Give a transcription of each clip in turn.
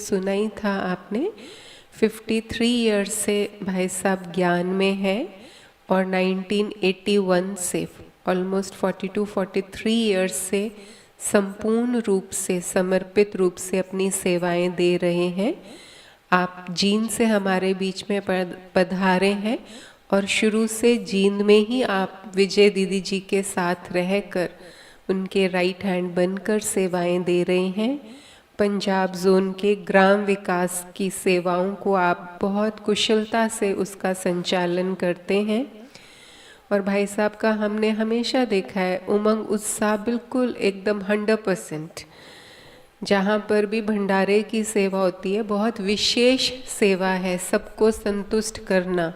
सुना ही था आपने। 53 ईयर्स से भाई साहब ज्ञान में हैं और 1981 से ऑलमोस्ट 42-43 ईयर्स से संपूर्ण रूप से समर्पित रूप से अपनी सेवाएं दे रहे हैं। आप जींद से हमारे बीच में पधारे हैं और शुरू से जींद में ही आप विजय दीदी जी के साथ रहकर उनके राइट हैंड बनकर सेवाएं दे रहे हैं। पंजाब जोन के ग्राम विकास की सेवाओं को आप बहुत कुशलता से उसका संचालन करते हैं और भाई साहब का हमने हमेशा देखा है उमंग उत्साह बिल्कुल एकदम 100%। जहाँ पर भी भंडारे की सेवा होती है बहुत विशेष सेवा है, सबको संतुष्ट करना,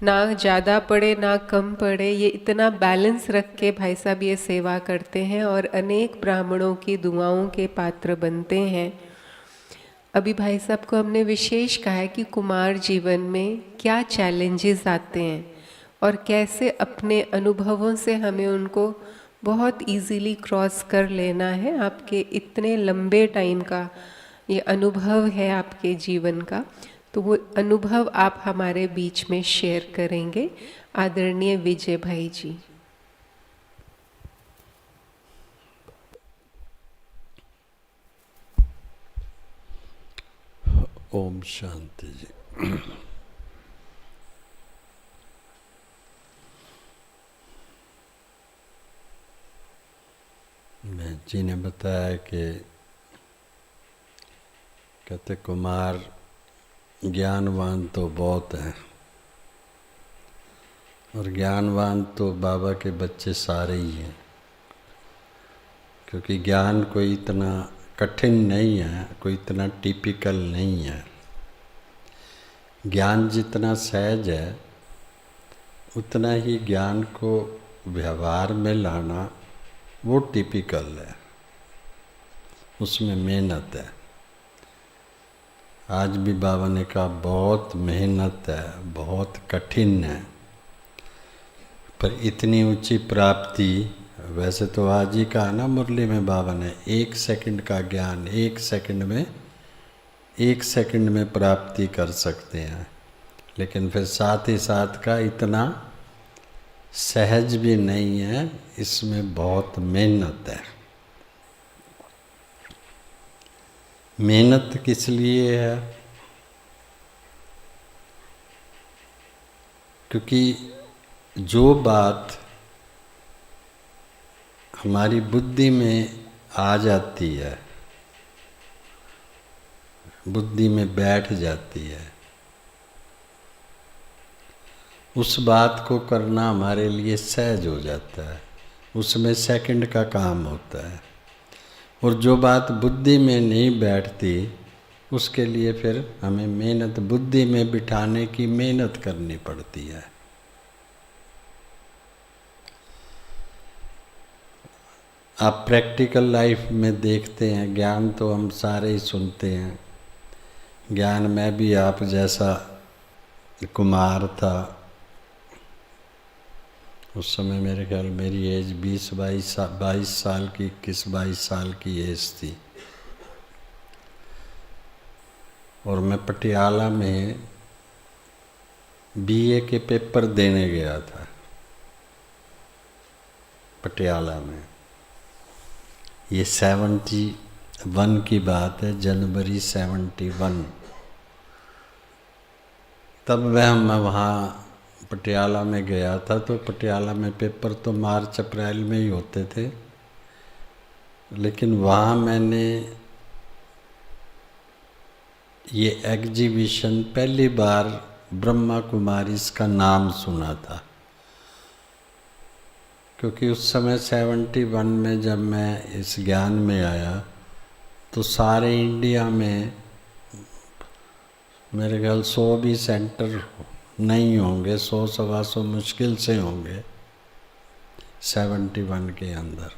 ना ज़्यादा पड़े ना कम पड़े, ये इतना बैलेंस रख के भाई साहब ये सेवा करते हैं और अनेक ब्राह्मणों की दुआओं के पात्र बनते हैं। अभी भाई साहब को हमने विशेष कहा है कि कुमार जीवन में क्या चैलेंजेस आते हैं और कैसे अपने अनुभवों से हमें उनको बहुत इजीली क्रॉस कर लेना है। आपके इतने लंबे टाइम का ये अनुभव है आपके जीवन का, तो वो अनुभव आप हमारे बीच में शेयर करेंगे। आदरणीय विजय भाई जी। ओम शांति जी। मैं जी ने बताया कि कहते कुमार ज्ञानवान तो बहुत हैं और ज्ञानवान तो बाबा के बच्चे सारे ही हैं, क्योंकि ज्ञान कोई इतना कठिन नहीं है, कोई इतना टिपिकल नहीं है। ज्ञान जितना सहज है उतना ही ज्ञान को व्यवहार में लाना वो टिपिकल है, उसमें मेहनत है। आज भी बाबा ने कहा बहुत मेहनत है, बहुत कठिन है, पर इतनी ऊंची प्राप्ति। वैसे तो आज ही कहा ना मुरली में बाबा ने 1 सेकंड का ज्ञान 1 सेकंड में प्राप्ति कर सकते हैं, लेकिन फिर साथ ही साथ का इतना सहज भी नहीं है, इसमें बहुत मेहनत है। मेहनत किस लिए है? क्योंकि जो बात हमारी बुद्धि में आ जाती है, बुद्धि में बैठ जाती है, उस बात को करना हमारे लिए सहज हो जाता है, उसमें सेकंड का काम होता है। और जो बात बुद्धि में नहीं बैठती उसके लिए फिर हमें मेहनत, बुद्धि में बिठाने की मेहनत करनी पड़ती है। आप प्रैक्टिकल लाइफ में देखते हैं, ज्ञान तो हम सारे ही सुनते हैं। ज्ञान में भी आप जैसा कुमार था, उस समय मेरे ख्याल मेरी एज 22 साल की, 21-22 साल की एज थी और मैं पटियाला में बीए के पेपर देने गया था। पटियाला में ये 71 की बात है, जनवरी 71। तब मैं वहाँ पटियाला में गया था। तो पटियाला में पेपर तो मार्च अप्रैल में ही होते थे, लेकिन वहाँ मैंने ये एग्जीबिशन पहली बार ब्रह्मा कुमारीज का नाम सुना था। क्योंकि उस समय 71 में जब मैं इस ज्ञान में आया तो सारे इंडिया में मेरे ख्याल 100 भी सेंटर नहीं होंगे, 100-125 मुश्किल से होंगे 71 के अंदर।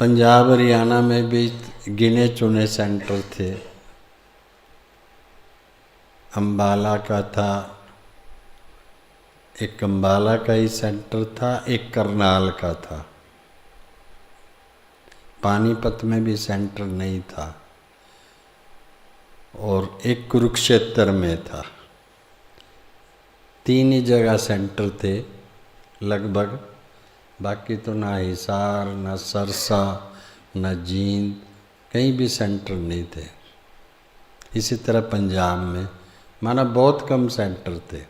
पंजाब हरियाणा में भी गिने चुने सेंटर थे। अम्बाला का था, एक अम्बाला का ही सेंटर था, एक करनाल का था। पानीपत में भी सेंटर नहीं था और एक कुरुक्षेत्र में था। 3 ही जगह सेंटर थे लगभग, बाकी तो ना हिसार, ना सरसा, ना जींद, कहीं भी सेंटर नहीं थे। इसी तरह पंजाब में माना बहुत कम सेंटर थे।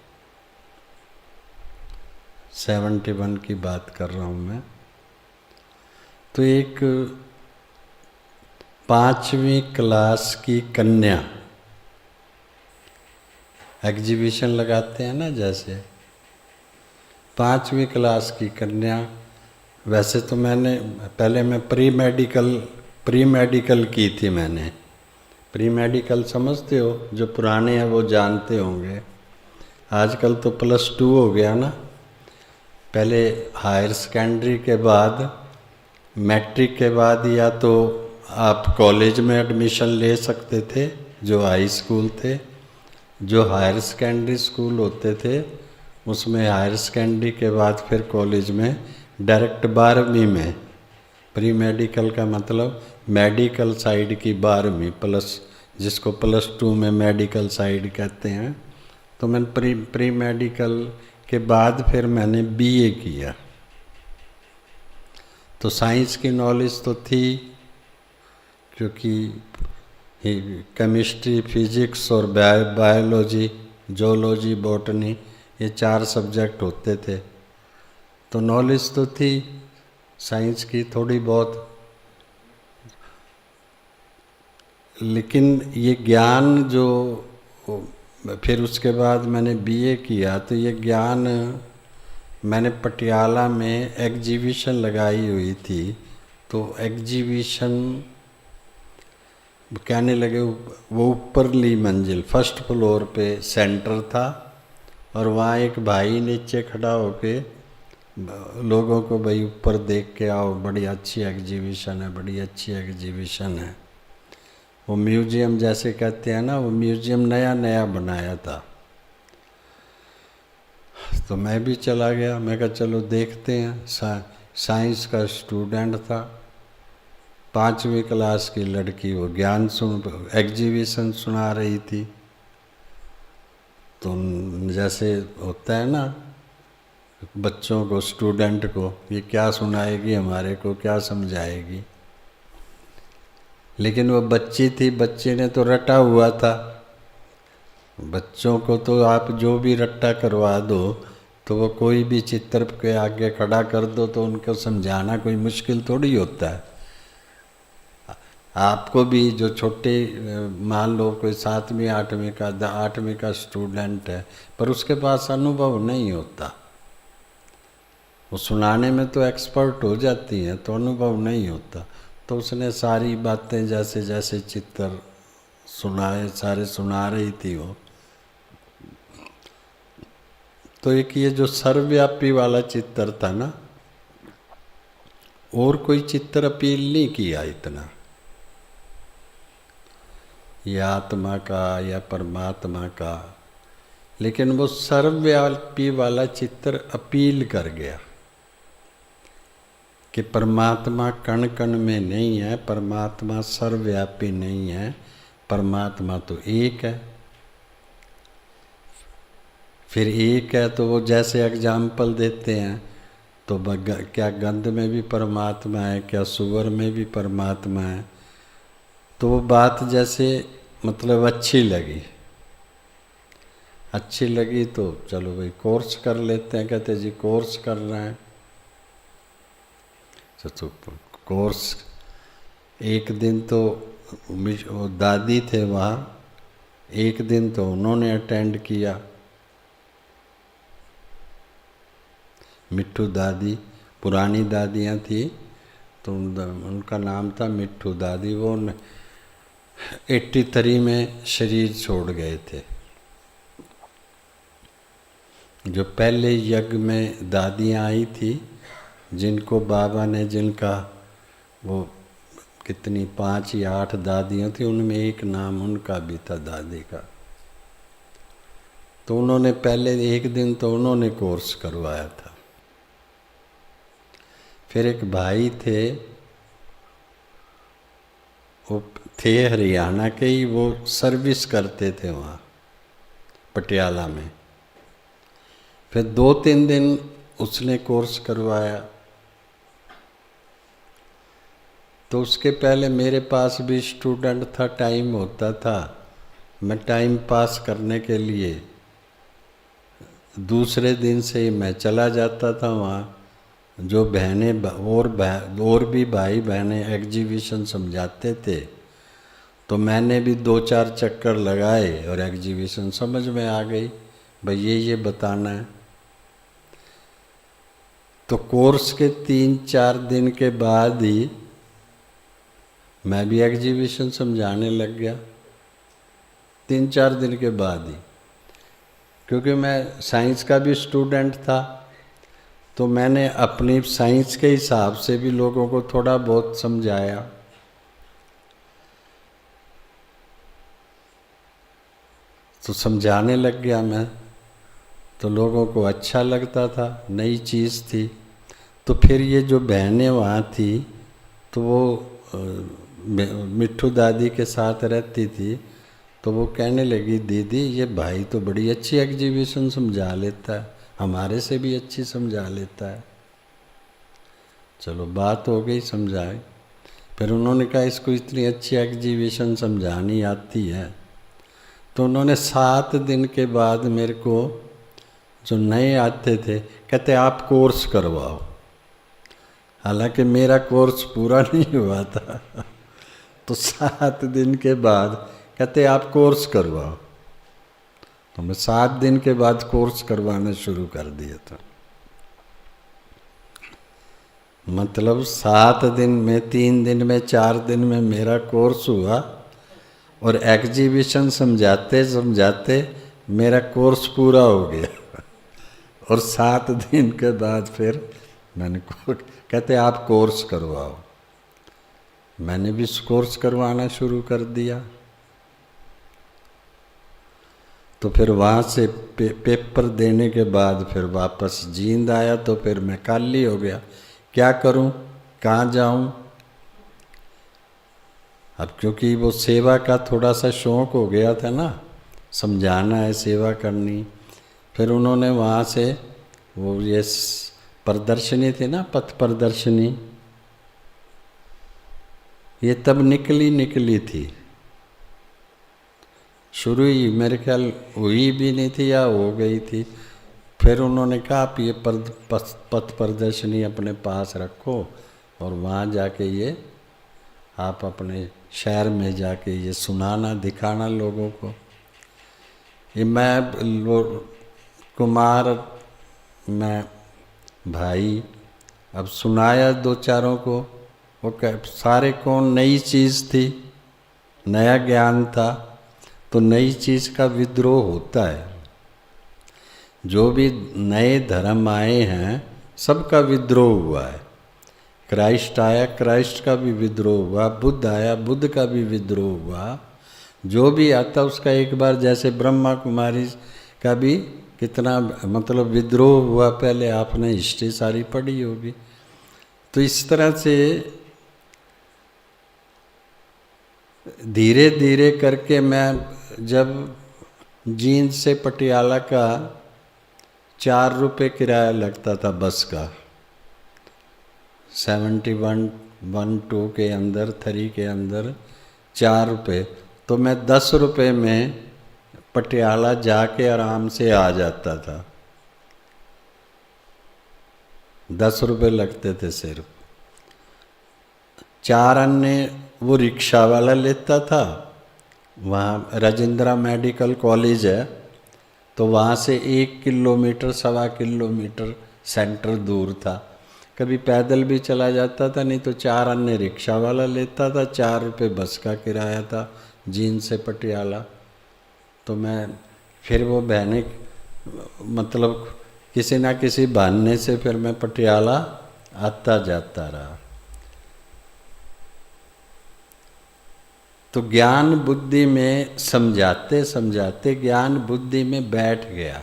71 की बात कर रहा हूँ मैं। तो एक 5वीं क्लास की कन्या एग्जीबिशन लगाते हैं ना, जैसे 5वीं क्लास की कन्या, वैसे तो मैंने पहले मैं प्री मेडिकल की थी मैंने। प्री मेडिकल समझते हो, जो पुराने हैं वो जानते होंगे। आजकल तो +2 हो गया ना। पहले हायर सेकेंडरी के बाद, मैट्रिक के बाद या तो आप कॉलेज में एडमिशन ले सकते थे जो हाई स्कूल थे। जो हायर सेकेंडरी स्कूल होते थे उसमें हायर सेकेंडरी के बाद फिर कॉलेज में डायरेक्ट 12वीं में, प्री मेडिकल का मतलब मेडिकल साइड की 12वीं प्लस, जिसको +2 में मेडिकल साइड कहते हैं। तो मैंने प्री मेडिकल के बाद फिर मैंने BA किया। तो साइंस की नॉलेज तो थी, क्योंकि केमिस्ट्री, फिजिक्स और बायोलॉजी, जोलॉजी, बॉटनी, ये 4 सब्जेक्ट होते थे। तो नॉलेज तो थी साइंस की थोड़ी बहुत, लेकिन ये ज्ञान जो फिर उसके बाद मैंने BA किया, तो ये ज्ञान मैंने पटियाला में एग्जीबिशन लगाई हुई थी। तो एग्जीबिशन कहने लगे, वो ऊपरली मंजिल 1st फ्लोर पे सेंटर था और वहाँ एक भाई नीचे खड़ा होके लोगों को, भाई ऊपर देख के आओ, बड़ी अच्छी एग्जीबिशन है, बड़ी अच्छी एग्जीबिशन है। वो म्यूजियम जैसे कहते हैं ना, वो म्यूजियम नया नया बनाया था। तो मैं भी चला गया, मैं कहा चलो देखते हैं। साइंस का स्टूडेंट था, 5वीं क्लास की लड़की, वो ज्ञान एग्जीबिशन सुना रही थी। तो जैसे होता है ना बच्चों को, स्टूडेंट को, ये क्या सुनाएगी हमारे को, क्या समझाएगी। लेकिन वो बच्ची थी, बच्चे ने तो रटा हुआ था। बच्चों को तो आप जो भी रट्टा करवा दो, तो वो कोई भी चित्र के आगे खड़ा कर दो तो उनको समझाना कोई मुश्किल थोड़ी होता है। आपको भी जो छोटे, मान लो कोई 7वीं 8वीं का स्टूडेंट है, पर उसके पास अनुभव नहीं होता, वो सुनाने में तो एक्सपर्ट हो जाती हैं, तो अनुभव नहीं होता। तो उसने सारी बातें जैसे जैसे चित्र सुनाए, सारे सुना रही थी वो। तो एक ये जो सर्वव्यापी वाला चित्र था ना, और कोई चित्र अपील नहीं किया इतना, या आत्मा का या परमात्मा का, लेकिन वो सर्वव्यापी वाला चित्र अपील कर गया कि परमात्मा कण कण में नहीं है, परमात्मा सर्वव्यापी नहीं है, परमात्मा तो एक है। फिर एक है तो वो जैसे एग्जाम्पल देते हैं, तो क्या गंध में भी परमात्मा है, क्या सुअर में भी परमात्मा है। तो वो बात जैसे मतलब अच्छी लगी तो चलो भाई कोर्स कर लेते हैं। कहते जी कोर्स कर रहे हैं, तो कोर्स एक दिन तो वो दादी थे वहाँ, एक दिन तो उन्होंने अटेंड किया। मिट्ठू दादी, पुरानी दादियाँ थी, तो उनका नाम था मिट्ठू दादी। वो 83 में शरीर छोड़ गए थे। जो पहले यज्ञ में दादियाँ आई थी, जिनको बाबा ने, जिनका वो कितनी 5 या 8 दादियाँ थी, उनमें एक नाम उनका भी था दादी का। तो उन्होंने पहले एक दिन तो उन्होंने कोर्स करवाया था। फिर एक भाई थे, वो थे हरियाणा के ही, वो सर्विस करते थे वहाँ पटियाला में। फिर 2-3 दिन उसने कोर्स करवाया। तो उसके पहले मेरे पास भी स्टूडेंट था, टाइम होता था, मैं टाइम पास करने के लिए दूसरे दिन से ही मैं चला जाता था वहाँ। जो बहनें और भी भाई बहनें एग्जीबिशन समझाते थे, तो मैंने भी 2-4 चक्कर लगाए और एग्जीबिशन समझ में आ गई, भाई ये बताना है। तो कोर्स के 3-4 दिन के बाद ही मैं भी एग्जीबिशन समझाने लग गया, 3-4 दिन के बाद ही। क्योंकि मैं साइंस का भी स्टूडेंट था, तो मैंने अपनी साइंस के हिसाब से भी लोगों को थोड़ा बहुत समझाया। तो समझाने लग गया मैं, तो लोगों को अच्छा लगता था, नई चीज़ थी। तो फिर ये जो बहनें वहाँ थी, तो वो मिट्ठू दादी के साथ रहती थी, तो वो कहने लगी, दीदी ये भाई तो बड़ी अच्छी एग्जीबिशन समझा लेता है, हमारे से भी अच्छी समझा लेता है। चलो बात हो गई, समझाए। फिर उन्होंने कहा इसको इतनी अच्छी एग्जीबिशन समझानी आती है। तो उन्होंने 7 दिन के बाद मेरे को, जो नए आते थे, कहते आप कोर्स करवाओ। हालांकि मेरा कोर्स पूरा नहीं हुआ था। तो 7 दिन के बाद कहते आप कोर्स करवाओ। तो मैं 7 दिन के बाद कोर्स करवाना शुरू कर दिया था। मतलब 7 दिन में, 3 दिन में, 4 दिन में मेरा कोर्स हुआ, और एग्जीबिशन समझाते समझाते मेरा कोर्स पूरा हो गया। और 7 दिन के बाद फिर मैंने कहते आप कोर्स करवाओ। मैंने भी कोर्स करवाना शुरू कर दिया। तो फिर वहाँ से पेपर देने के बाद फिर वापस जींद आया, तो फिर मैं खाली हो गया, क्या करूँ, कहाँ जाऊँ। अब क्योंकि वो सेवा का थोड़ा सा शौक़ हो गया था ना, समझाना है, सेवा करनी। फिर उन्होंने वहाँ से वो ये प्रदर्शनी थी ना, पथ प्रदर्शनी, ये तब निकली थी। शुरू ही मेरे ख्याल हुई भी नहीं थी या हो गई थी। फिर उन्होंने कहा आप ये पथ प्रदर्शनी अपने पास रखो, और वहाँ जाके ये आप अपने शहर में जाके ये सुनाना, दिखाना लोगों को। ये मैं कुमार, मैं भाई, अब सुनाया 2-4 को, वो सारे को नई चीज़ थी, नया ज्ञान था। तो नई चीज़ का विद्रोह होता है। जो भी नए धर्म आए हैं, सबका विद्रोह हुआ है। क्राइस्ट आया, क्राइस्ट का भी विद्रोह हुआ, बुद्ध आया, बुद्ध का भी विद्रोह हुआ। जो भी आता उसका एक बार, जैसे ब्रह्मा कुमारी का भी कितना मतलब विद्रोह हुआ, पहले आपने हिस्ट्री सारी पढ़ी होगी। तो इस तरह से धीरे धीरे करके मैं, जब जींद से पटियाला का 4 रुपये किराया लगता था बस का, 71-12 के अंदर, 3 के अंदर 4 रुपये, तो मैं 10 रुपये में पटियाला जाके आराम से आ जाता था। 10 रुपये लगते थे सिर्फ। 4 अन्य वो रिक्शा वाला लेता था। वहाँ राजेंद्रा मेडिकल कॉलेज है, तो वहाँ से 1 किलोमीटर 1.25 किलोमीटर सेंटर दूर था। कभी पैदल भी चला जाता था, नहीं तो 4 अन्य रिक्शा वाला लेता था। 4 रुपये बस का किराया था जींद से पटियाला। तो मैं फिर वो बहने, मतलब किसी ना किसी बहाने से फिर मैं पटियाला आता जाता रहा। तो ज्ञान बुद्धि में समझाते समझाते ज्ञान बुद्धि में बैठ गया।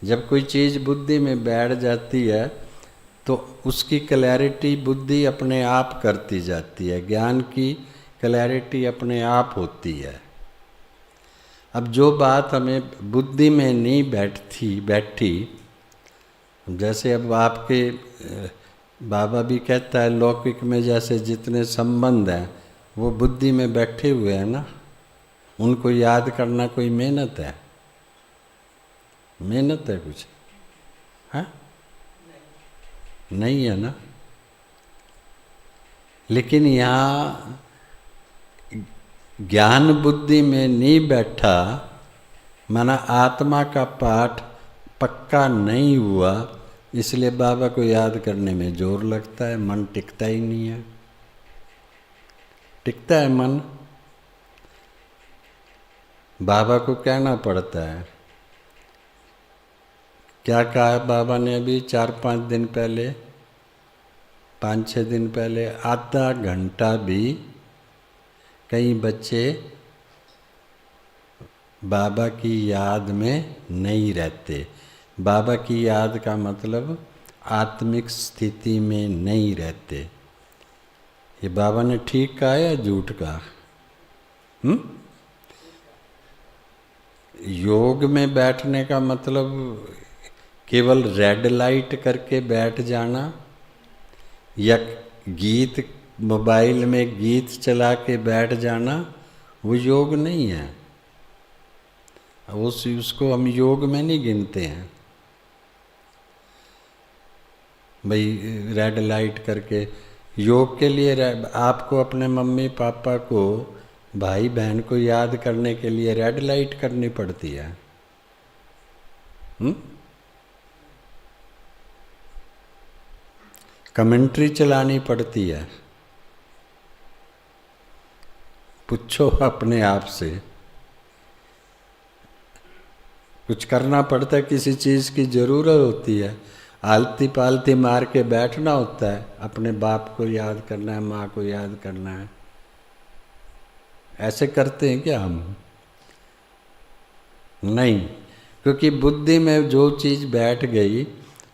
जब कोई चीज़ बुद्धि में बैठ जाती है तो उसकी क्लैरिटी बुद्धि अपने आप करती जाती है। ज्ञान की क्लैरिटी अपने आप होती है। अब जो बात हमें बुद्धि में नहीं बैठी, जैसे अब आपके बाबा भी कहता है लौकिक में जैसे जितने संबंध हैं वो बुद्धि में बैठे हुए हैं ना, उनको याद करना कोई मेहनत है? मेहनत है कुछ? है नहीं है ना। लेकिन यहाँ ज्ञान बुद्धि में नहीं बैठा, माना आत्मा का पाठ पक्का नहीं हुआ, इसलिए बाबा को याद करने में जोर लगता है, मन टिकता ही नहीं है। टिकता है मन? बाबा को कहना पड़ता है। क्या कहा बाबा ने अभी 4-5 दिन पहले, 5-6 दिन पहले? आधा घंटा भी कई बच्चे बाबा की याद में नहीं रहते। बाबा की याद का मतलब आत्मिक स्थिति में नहीं रहते। ये बाबा ने ठीक कहा या झूठ कहा? योग में बैठने का मतलब केवल रेड लाइट करके बैठ जाना, या गीत मोबाइल में गीत चला के बैठ जाना, वो योग नहीं है। उसको हम योग में नहीं गिनते हैं भाई। रेड लाइट करके योग के लिए आपको अपने मम्मी पापा को, भाई बहन को याद करने के लिए रेड लाइट करनी पड़ती है। कमेंट्री चलानी पड़ती है। पूछो अपने आप से, कुछ करना पड़ता है, किसी चीज़ की ज़रूरत होती है, आलती पालती मार के बैठना होता है, अपने बाप को याद करना है, माँ को याद करना है। ऐसे करते हैं क्या हम? नहीं, क्योंकि बुद्धि में जो चीज़ बैठ गई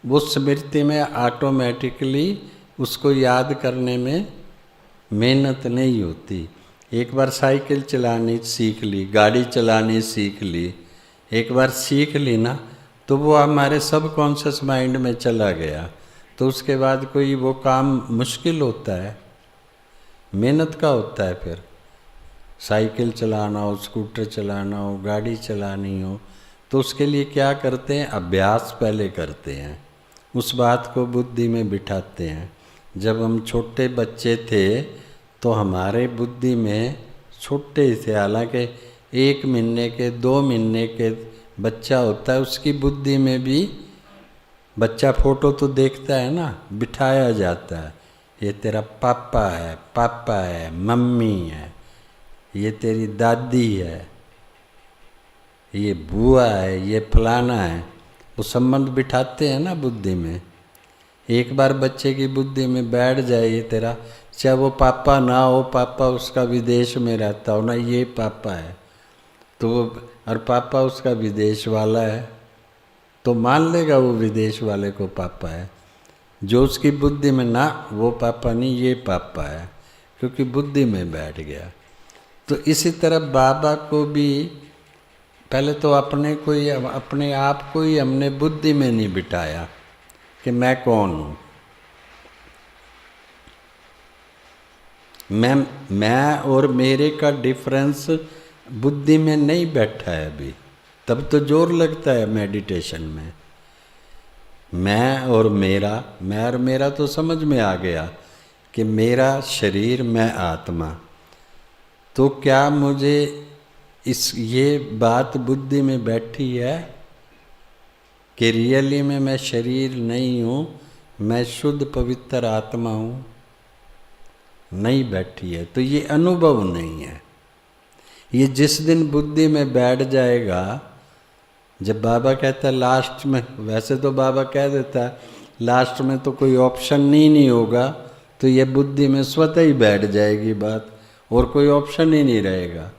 वो स्मृति में ऑटोमेटिकली उसको याद करने में मेहनत नहीं होती। एक बार साइकिल चलानी सीख ली, गाड़ी चलानी सीख ली, एक बार सीख ली ना, तो वो हमारे सब कॉन्शियस माइंड में चला गया। तो उसके बाद कोई वो काम मुश्किल होता है, मेहनत का होता है। फिर साइकिल चलाना हो, स्कूटर चलाना हो, गाड़ी चलानी हो, तो उसके लिए क्या करते हैं? अभ्यास पहले करते हैं, उस बात को बुद्धि में बिठाते हैं। जब हम छोटे बच्चे थे तो हमारे बुद्धि में छोटे थे, हालांकि 1 महीने के 2 महीने के बच्चा होता है, उसकी बुद्धि में भी बच्चा फोटो तो देखता है ना, बिठाया जाता है। ये तेरा पापा है, मम्मी है, ये तेरी दादी है, ये बुआ है, ये फलाना है। वो संबंध बिठाते हैं ना बुद्धि में। एक बार बच्चे की बुद्धि में बैठ जाए ये तेरा, चाहे वो पापा ना हो, पापा उसका विदेश में रहता हो ना, ये पापा है, तो वो, और पापा उसका विदेश वाला है, तो मान लेगा वो विदेश वाले को पापा है। जो उसकी बुद्धि में ना, वो पापा नहीं, ये पापा है, क्योंकि बुद्धि में बैठ गया। तो इसी तरह बाबा को भी पहले तो अपने आप को ही हमने बुद्धि में नहीं बिठाया कि मैं कौन हूँ। मैं और मेरे का डिफरेंस बुद्धि में नहीं बैठा है अभी, तब तो जोर लगता है मेडिटेशन में। मैं और मेरा तो समझ में आ गया कि मेरा शरीर, मैं आत्मा। तो क्या मुझे ये बात बुद्धि में बैठी है कि रियली में मैं शरीर नहीं हूँ, मैं शुद्ध पवित्र आत्मा हूँ? नहीं बैठी है। तो ये अनुभव नहीं है। ये जिस दिन बुद्धि में बैठ जाएगा, जब बाबा कहता है लास्ट में, वैसे तो बाबा कह देता है लास्ट में तो कोई ऑप्शन नहीं होगा, तो ये बुद्धि में स्वतः ही बैठ जाएगी बात, और कोई ऑप्शन ही नहीं रहेगा।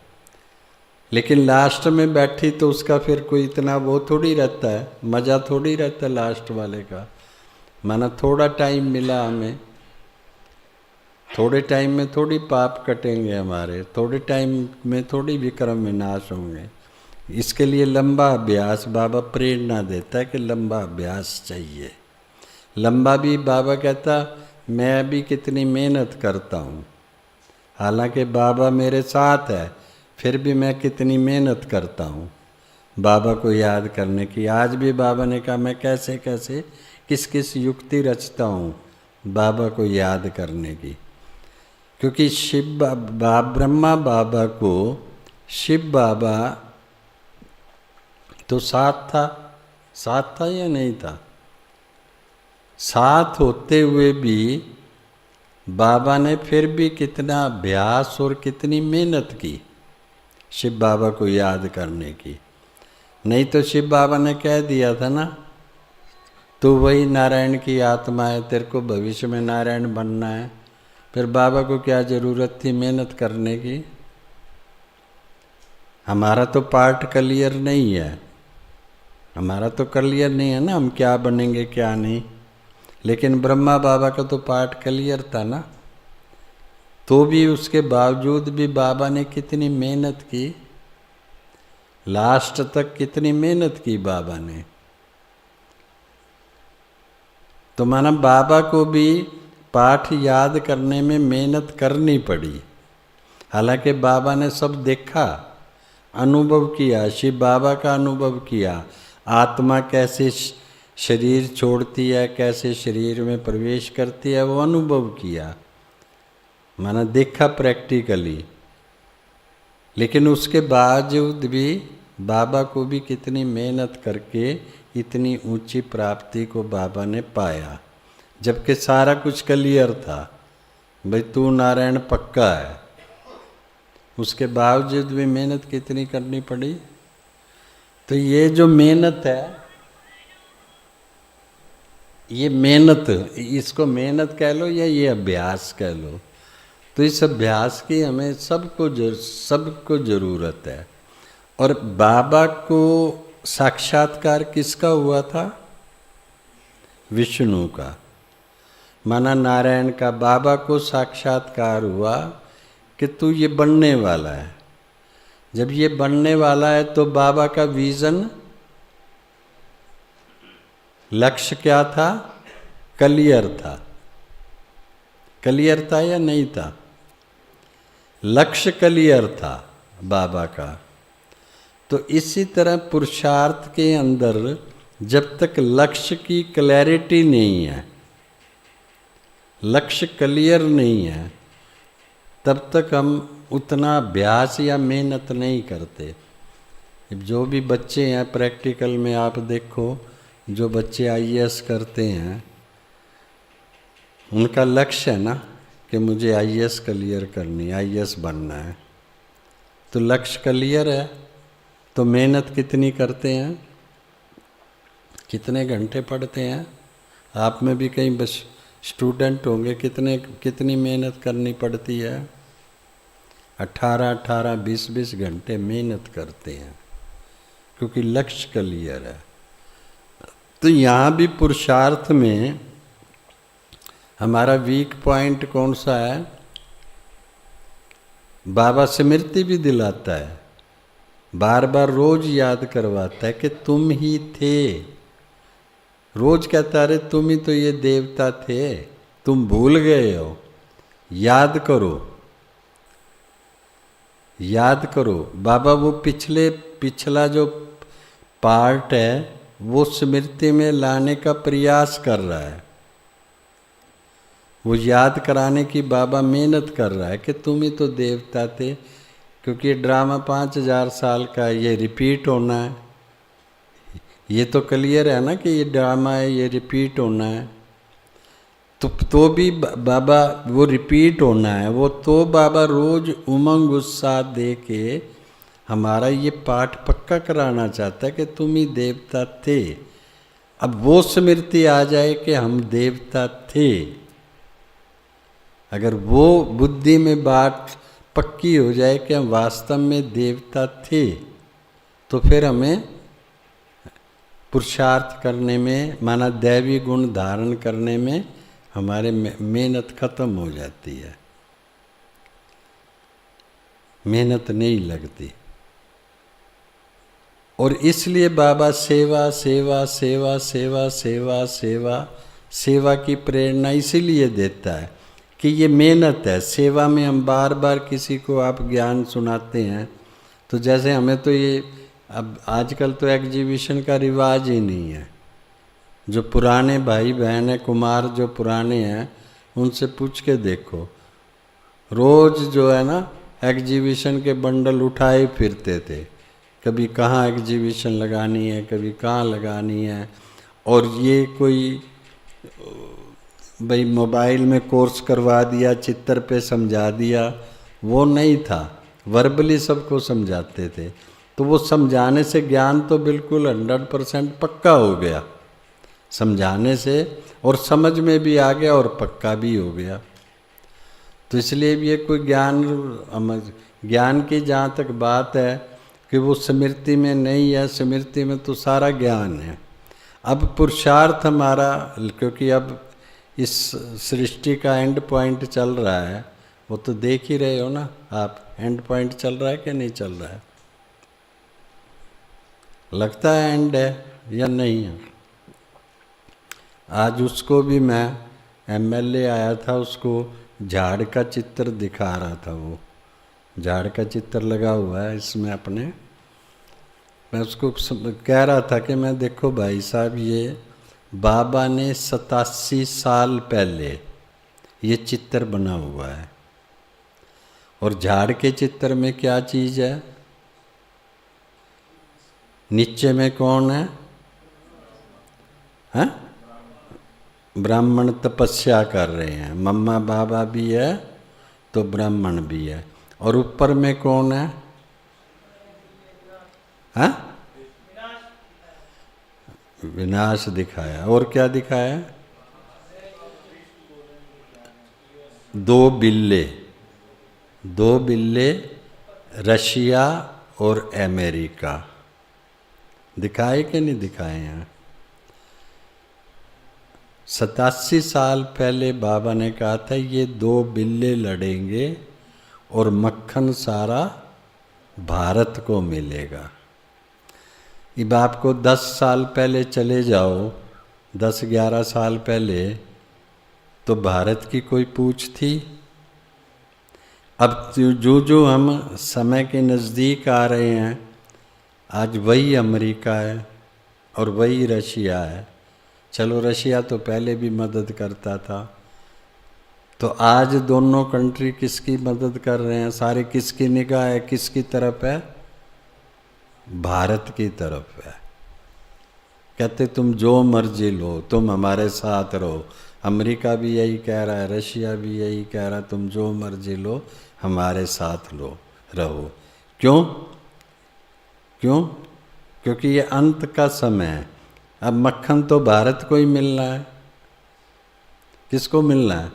लेकिन लास्ट में बैठी तो उसका फिर कोई इतना वो थोड़ी रहता है, मज़ा थोड़ी रहता है लास्ट वाले का। माना थोड़ा टाइम मिला हमें, थोड़े टाइम में थोड़ी पाप कटेंगे हमारे, थोड़े टाइम में थोड़ी विक्रम विनाश होंगे। इसके लिए लंबा अभ्यास बाबा प्रेरणा देता है कि लंबा अभ्यास चाहिए। लंबा भी बाबा कहता मैं अभी कितनी मेहनत करता हूँ, हालांकि बाबा मेरे साथ है फिर भी मैं कितनी मेहनत करता हूँ बाबा को याद करने की। आज भी बाबा ने कहा मैं कैसे कैसे किस किस युक्ति रचता हूँ बाबा को याद करने की, क्योंकि ब्रह्मा बाबा को शिव बाबा तो साथ था या नहीं था? साथ होते हुए भी बाबा ने फिर भी कितना अभ्यास और कितनी मेहनत की शिव बाबा को याद करने की। नहीं तो शिव बाबा ने कह दिया था ना, तू वही नारायण की आत्मा है, तेरे को भविष्य में नारायण बनना है। फिर बाबा को क्या ज़रूरत थी मेहनत करने की? हमारा तो पार्ट क्लियर नहीं है, हमारा तो क्लियर नहीं है ना हम क्या बनेंगे क्या नहीं। लेकिन ब्रह्मा बाबा का तो पार्ट क्लियर था ना, तो भी उसके बावजूद भी बाबा ने कितनी मेहनत की, लास्ट तक कितनी मेहनत की बाबा ने। तो माना बाबा को भी पाठ याद करने में मेहनत करनी पड़ी। हालांकि बाबा ने सब देखा, अनुभव किया, शिव बाबा का अनुभव किया, आत्मा कैसे शरीर छोड़ती है, कैसे शरीर में प्रवेश करती है, वो अनुभव किया, माना देखा प्रैक्टिकली। लेकिन उसके बावजूद भी बाबा को भी कितनी मेहनत करके इतनी ऊंची प्राप्ति को बाबा ने पाया, जबकि सारा कुछ क्लियर था, भाई तू नारायण पक्का है। उसके बावजूद भी मेहनत कितनी करनी पड़ी। तो ये जो मेहनत है, ये मेहनत, इसको मेहनत कह लो या ये अभ्यास कह लो, तो इस अभ्यास की हमें सबको ज़रूरत है। और बाबा को साक्षात्कार किसका हुआ था? विष्णु का, माना नारायण का। बाबा को साक्षात्कार हुआ कि तू ये बनने वाला है। जब ये बनने वाला है तो बाबा का विजन, लक्ष्य क्या था? क्लियर था। क्लियर था या नहीं था? लक्ष्य क्लियर था बाबा का। तो इसी तरह पुरुषार्थ के अंदर जब तक लक्ष्य की क्लैरिटी नहीं है, लक्ष्य क्लियर नहीं है, तब तक हम उतना अभ्यास या मेहनत नहीं करते। जो भी बच्चे हैं प्रैक्टिकल में आप देखो, जो बच्चे आईएएस करते हैं उनका लक्ष्य है ना कि मुझे आईएएस क्लियर करनी, आईएएस बनना है। तो लक्ष्य क्लियर है तो मेहनत कितनी करते हैं, कितने घंटे पढ़ते हैं? आप में भी कई बस स्टूडेंट होंगे, कितनी मेहनत करनी पड़ती है? 18 20 घंटे मेहनत करते हैं, क्योंकि लक्ष्य क्लियर है। तो यहाँ भी पुरुषार्थ में हमारा वीक पॉइंट कौन सा है? बाबा स्मृति भी दिलाता है, बार बार रोज याद करवाता है कि तुम ही थे। रोज कहता है तुम ही तो ये देवता थे, तुम भूल गए हो, याद करो, याद करो। बाबा वो पिछला जो पार्ट है वो स्मृति में लाने का प्रयास कर रहा है, वो याद कराने की बाबा मेहनत कर रहा है कि तुम ही तो देवता थे। क्योंकि ये ड्रामा 5000 साल का, ये रिपीट होना है। ये तो क्लियर है ना कि ये ड्रामा है, ये रिपीट होना है। तो भी बाबा वो रिपीट होना है, वो तो बाबा रोज उमंग उत्साह दे के हमारा ये पाठ पक्का कराना चाहता है कि तुम ही देवता थे। अब वो स्मृति आ जाए कि हम देवता थे, अगर वो बुद्धि में बात पक्की हो जाए कि हम वास्तव में देवता थे, तो फिर हमें पुरुषार्थ करने में, माना दैवी गुण धारण करने में हमारे मेहनत खत्म हो जाती है। मेहनत नहीं लगती। और इसलिए बाबा सेवा सेवा सेवा सेवा सेवा सेवा सेवा की प्रेरणा इसीलिए देता है कि ये मेहनत है। सेवा में हम बार बार किसी को आप ज्ञान सुनाते हैं, तो जैसे हमें तो ये अब आजकल तो एग्जीबिशन का रिवाज ही नहीं है। जो पुराने भाई बहन हैं, कुमार जो पुराने हैं, उनसे पूछ के देखो, रोज जो है ना एग्जीबिशन के बंडल उठाए फिरते थे। कभी कहाँ एग्जीबिशन लगानी है, कभी कहाँ लगानी है। और ये कोई भाई मोबाइल में कोर्स करवा दिया, चित्र पे समझा दिया, वो नहीं था। वर्बली सबको समझाते थे, तो वो समझाने से ज्ञान तो बिल्कुल 100% पक्का हो गया समझाने से, और समझ में भी आ गया और पक्का भी हो गया। तो इसलिए ये कोई ज्ञान की जहाँ तक बात है कि वो स्मृति में नहीं है, स्मृति में तो सारा ज्ञान है। अब पुरुषार्थ हमारा, क्योंकि अब इस सृष्टि का एंड पॉइंट चल रहा है, वो तो देख ही रहे हो ना आप, एंड पॉइंट चल रहा है कि नहीं चल रहा है? लगता है एंड है या नहीं है? आज उसको भी मैं, एमएलए आया था, उसको झाड़ का चित्र दिखा रहा था। वो झाड़ का चित्र लगा हुआ है इसमें अपने, मैं उसको कह रहा था कि मैं देखो भाई साहब, ये बाबा ने 87 साल पहले ये चित्र बना हुआ है। और झाड़ के चित्र में क्या चीज़ है? नीचे में कौन है? हैं? ब्राह्मण तपस्या कर रहे हैं, मम्मा बाबा भी है तो ब्राह्मण भी है। और ऊपर में कौन है? हाँ? विनाश दिखाया। और क्या दिखाया? दो बिल्ले रशिया और अमेरिका दिखाए कि नहीं दिखाए हैं? 87 साल पहले बाबा ने कहा था ये दो बिल्ले लड़ेंगे और मक्खन सारा भारत को मिलेगा। अब आपको 10 साल पहले चले जाओ, 10-11 साल पहले, तो भारत की कोई पूछ थी? अब जो हम समय के नज़दीक आ रहे हैं, आज वही अमेरिका है और वही रशिया है। चलो रशिया तो पहले भी मदद करता था, तो आज दोनों कंट्री किसकी मदद कर रहे हैं? सारे किसकी निगाह है, किसकी तरफ है? भारत की तरफ है। कहते तुम जो मर्जी लो, तुम हमारे साथ रहो। अमेरिका भी यही कह रहा है, रशिया भी यही कह रहा है, तुम जो मर्जी लो, हमारे साथ लो, रहो। क्यों? क्योंकि ये अंत का समय है। अब मक्खन तो भारत को ही मिलना है। किसको मिलना है?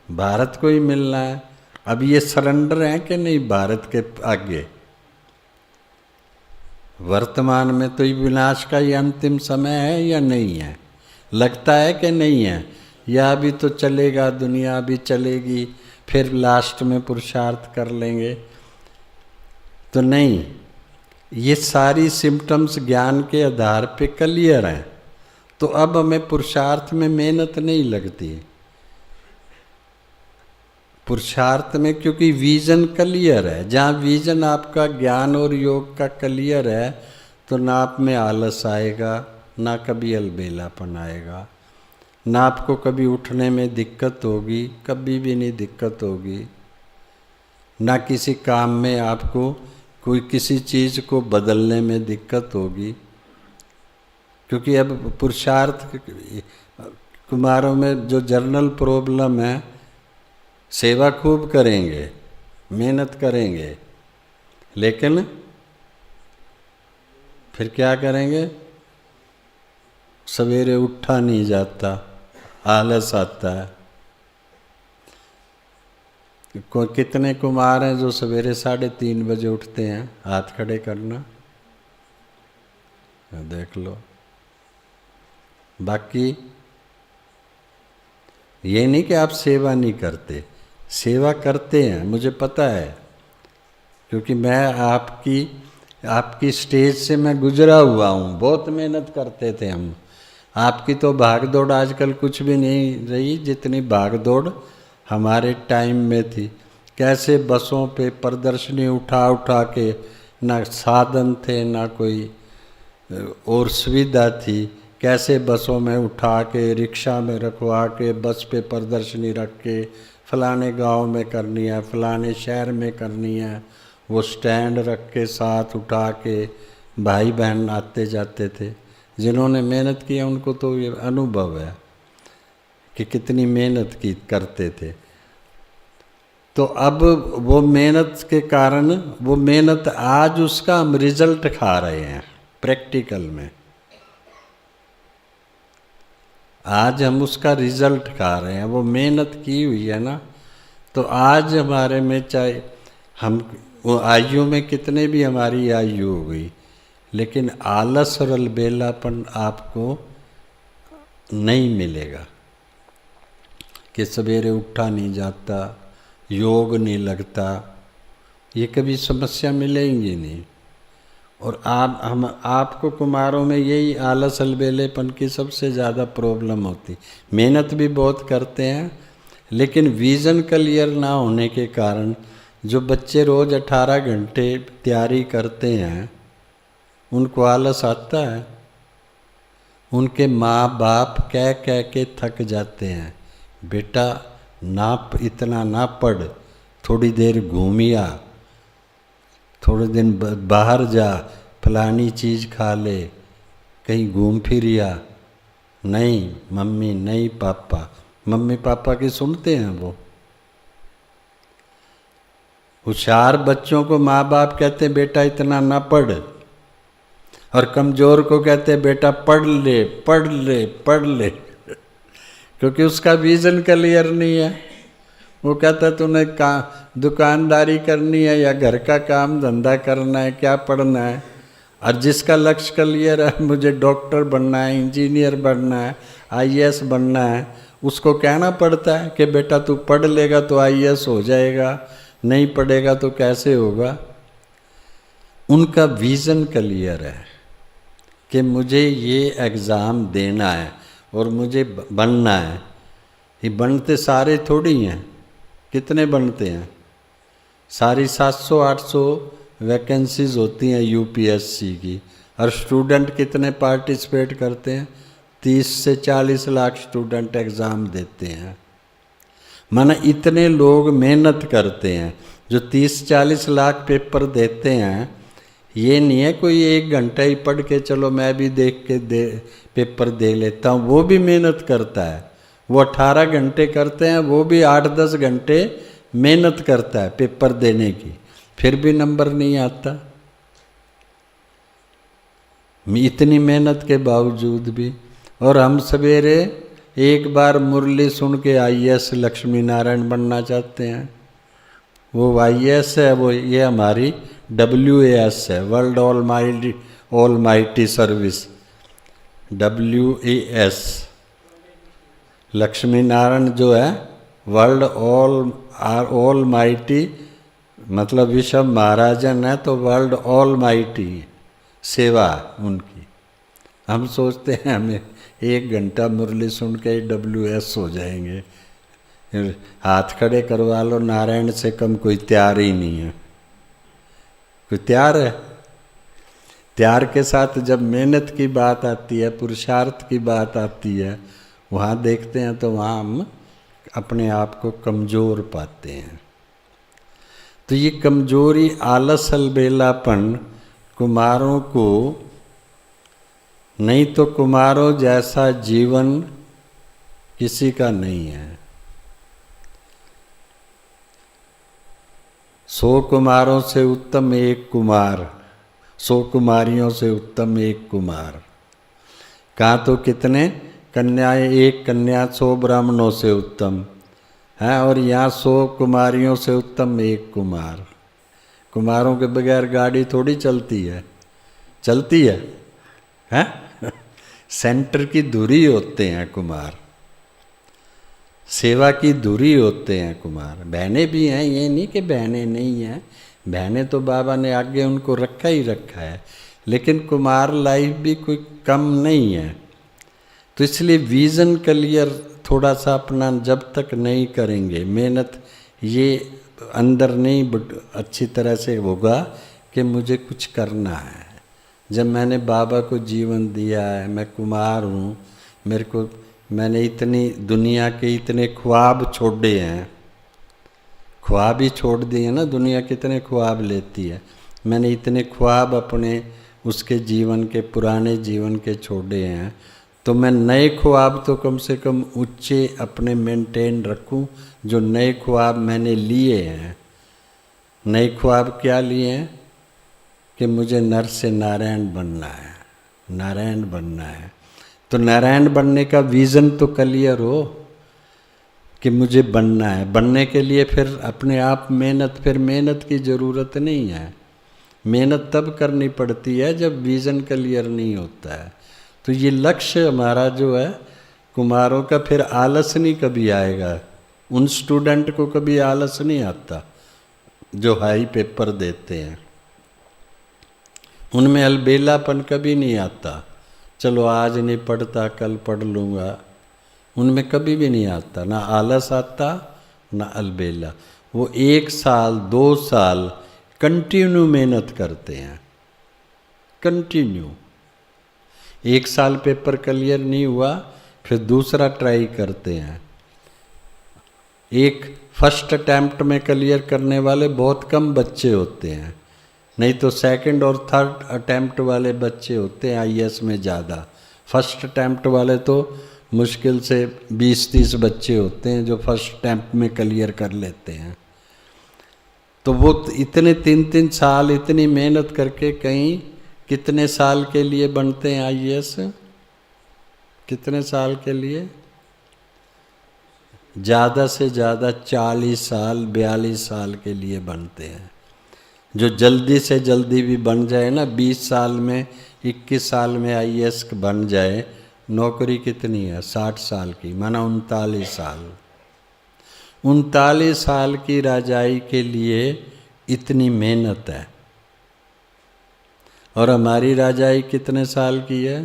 भारत को ही मिलना है। अब ये सरेंडर है कि नहीं भारत के आगे? वर्तमान में तो ये विनाश का ये अंतिम समय है या नहीं है? लगता है कि नहीं है? या अभी तो चलेगा, दुनिया अभी चलेगी, फिर लास्ट में पुरुषार्थ कर लेंगे? तो नहीं, ये सारी सिम्टम्स ज्ञान के आधार पे क्लियर हैं। तो अब हमें पुरुषार्थ में मेहनत नहीं लगती। पुरुषार्थ में क्योंकि विजन क्लियर है। जहाँ विजन आपका ज्ञान और योग का क्लियर है, तो ना आप में आलस आएगा, ना कभी अलबेलापन आएगा, ना आपको कभी उठने में दिक्कत होगी, कभी भी नहीं दिक्कत होगी, ना किसी काम में आपको कोई किसी चीज़ को बदलने में दिक्कत होगी। क्योंकि अब पुरुषार्थ कुमारों में जो जर्नल प्रॉब्लम है, सेवा खूब करेंगे, मेहनत करेंगे, लेकिन फिर क्या करेंगे? सवेरे उठा नहीं जाता, आलस आता है। कितने कुमार हैं जो सवेरे 3:30 बजे उठते हैं? हाथ खड़े करना, देख लो। बाकी ये नहीं कि आप सेवा नहीं करते, सेवा करते हैं, मुझे पता है। क्योंकि मैं आपकी स्टेज से मैं गुजरा हुआ हूँ। बहुत मेहनत करते थे हम। आपकी तो भाग दौड़ आजकल कुछ भी नहीं रही जितनी भाग दौड़ हमारे टाइम में थी। कैसे बसों पे प्रदर्शनी उठा उठा के, ना साधन थे ना कोई और सुविधा थी, कैसे बसों में उठा के, रिक्शा में रखवा के, बस पे प्रदर्शनी रख के फलाने गांव में करनी है, फलाने शहर में करनी है, वो स्टैंड रख के साथ उठा के भाई बहन आते जाते थे। जिन्होंने मेहनत किया उनको तो ये अनुभव है कि कितनी मेहनत की करते थे। तो अब वो मेहनत के कारण, वो मेहनत आज उसका हम रिजल्ट खा रहे हैं प्रैक्टिकल में। आज हम उसका रिजल्ट खा रहे हैं। वो मेहनत की हुई है ना, तो आज हमारे में चाहे हम वो आयु में कितने भी हमारी आयु हो गई, लेकिन आलस और अलबेलापन आपको नहीं मिलेगा कि सवेरे उठा नहीं जाता, योग नहीं लगता, ये कभी समस्या मिलेंगी नहीं। और आपको कुमारों में यही आलस अलबेलेपन की सबसे ज़्यादा प्रॉब्लम होती। मेहनत भी बहुत करते हैं, लेकिन विज़न क्लियर ना होने के कारण जो बच्चे रोज़ 18 घंटे तैयारी करते हैं उनको आलस आता है। उनके माँ बाप कह कह के थक जाते हैं, बेटा इतना ना पढ़, थोड़ी देर घूमिया, थोड़े दिन बाहर जा, फलानी चीज़ खा ले, कहीं घूम फिरिया। नहीं मम्मी, नहीं पापा। मम्मी पापा की सुनते हैं वो। होशियार बच्चों को माँ बाप कहते हैं बेटा इतना ना पढ़, और कमज़ोर को कहते हैं बेटा पढ़ ले पढ़ ले पढ़ ले, क्योंकि उसका विज़न क्लियर नहीं है। वो कहता तूने दुकानदारी करनी है या घर का काम धंधा करना है, क्या पढ़ना है। और जिसका लक्ष्य क्लियर है, मुझे डॉक्टर बनना है, इंजीनियर बनना है, आईएएस बनना है, उसको कहना पड़ता है कि बेटा तू पढ़ लेगा तो आईएएस हो जाएगा, नहीं पढ़ेगा तो कैसे होगा। उनका विज़न क्लियर है कि मुझे ये एग्ज़ाम देना है और मुझे बनना है। ये बनते सारे थोड़ी हैं, कितने बनते हैं? सारी 700-800 वैकेंसीज होती हैं यूपीएससी की, और स्टूडेंट कितने पार्टिसिपेट करते हैं? 30 से 40 लाख स्टूडेंट एग्ज़ाम देते हैं। माना इतने लोग मेहनत करते हैं। जो 30-40 लाख पेपर देते हैं, ये नहीं है कोई 1 घंटा ही पढ़ के चलो मैं भी देख के पेपर दे लेता हूँ। वो भी मेहनत करता है। वो 18 घंटे करते हैं, वो भी 8-10 घंटे मेहनत करता है पेपर देने की, फिर भी नंबर नहीं आता। इतनी मेहनत के बावजूद भी। और हम सवेरे एक बार मुरली सुन के आईएएस लक्ष्मी नारायण बनना चाहते हैं। वो आईएएस है, वो ये हमारी WAS है, world all mighty service, WAS। Lakshmi Narayan जो है वर्ल्ड ऑल माइटी, मतलब विश्व महाराजन है, तो वर्ल्ड ऑल माइटी सेवा उनकी। हम सोचते हैं हमें 1 घंटा मुरली सुन के WS हो जाएंगे। हाथ खड़े करवा लो, नारायण से कम कोई तैयार ही नहीं है। कोई तैयार है? तैयार के साथ जब मेहनत की बात आती है, पुरुषार्थ की बात आती है, वहाँ देखते हैं तो वहाँ हम अपने आप को कमज़ोर पाते हैं। तो ये कमजोरी, आलस, अलबेलापन कुमारों को, नहीं तो कुमारों जैसा जीवन किसी का नहीं है। 100 कुमारों से उत्तम एक कुमार, 100 कुमारियों से उत्तम एक कुमार। कहाँ तो कितने कन्याएं, एक कन्या 100 ब्राह्मणों से उत्तम है, और यहाँ 100 कुमारियों से उत्तम एक कुमार। कुमारों के बगैर गाड़ी थोड़ी चलती है, चलती है, हैं? सेंटर की धुरी होते हैं कुमार, सेवा की धुरी होते हैं कुमार। बहनें भी हैं, ये नहीं कि बहनें नहीं हैं, बहनें तो बाबा ने आगे उनको रखा ही रखा है, लेकिन कुमार लाइफ भी कोई कम नहीं है। तो इसलिए विज़न क्लियर थोड़ा सा अपना जब तक नहीं करेंगे, मेहनत ये अंदर नहीं अच्छी तरह से होगा कि मुझे कुछ करना है। जब मैंने बाबा को जीवन दिया है, मैं कुमार हूँ, मैंने इतनी दुनिया के इतने ख्वाब छोड़े हैं, ख्वाब ही छोड़ दिए ना, दुनिया कितने ख्वाब लेती है। मैंने इतने ख्वाब अपने उसके जीवन के, पुराने जीवन के छोड़े हैं, तो मैं नए ख्वाब तो कम से कम ऊंचे अपने मेंटेन रखूं। जो नए ख्वाब मैंने लिए हैं, नए ख्वाब क्या लिए हैं कि मुझे नर से नारायण बनना है, नारायण बनना है। तो नारायण बनने का विज़न तो क्लियर हो कि मुझे बनना है। बनने के लिए फिर अपने आप मेहनत, फिर मेहनत की ज़रूरत नहीं है। मेहनत तब करनी पड़ती है जब विज़न क्लियर नहीं होता है। तो ये लक्ष्य हमारा जो है कुमारों का, फिर आलस नहीं कभी आएगा। उन स्टूडेंट को कभी आलस नहीं आता जो हाई पेपर देते हैं, उनमें अलबेलापन कभी नहीं आता। चलो आज नहीं पढ़ता कल पढ़ लूँगा, उनमें कभी भी नहीं आता, ना आलस आता ना अलबेला। वो 1 साल 2 साल कंटिन्यू मेहनत करते हैं, कंटिन्यू। 1 साल पेपर क्लियर नहीं हुआ, फिर दूसरा ट्राई करते हैं। एक फर्स्ट अटैम्प्ट में क्लियर करने वाले बहुत कम बच्चे होते हैं, नहीं तो सेकंड और थर्ड अटैम्प्ट वाले बच्चे होते हैं आईएएस में ज़्यादा। फर्स्ट अटैम्प्ट वाले तो मुश्किल से 20-30 बच्चे होते हैं जो फर्स्ट अटैम्प्ट में क्लियर कर लेते हैं। तो वो इतने 3-3 साल इतनी मेहनत करके कहीं कितने साल के लिए बनते हैं आईएएस? कितने साल के लिए? ज़्यादा से ज़्यादा 40 साल 42 साल के लिए बनते हैं। जो जल्दी से जल्दी भी बन जाए ना, 20 साल में 21 साल में आईएएस बन जाए, नौकरी कितनी है? 60 साल की, माना 39 साल। 39 साल की राजाई के लिए इतनी मेहनत है। और हमारी राजाई कितने साल की है?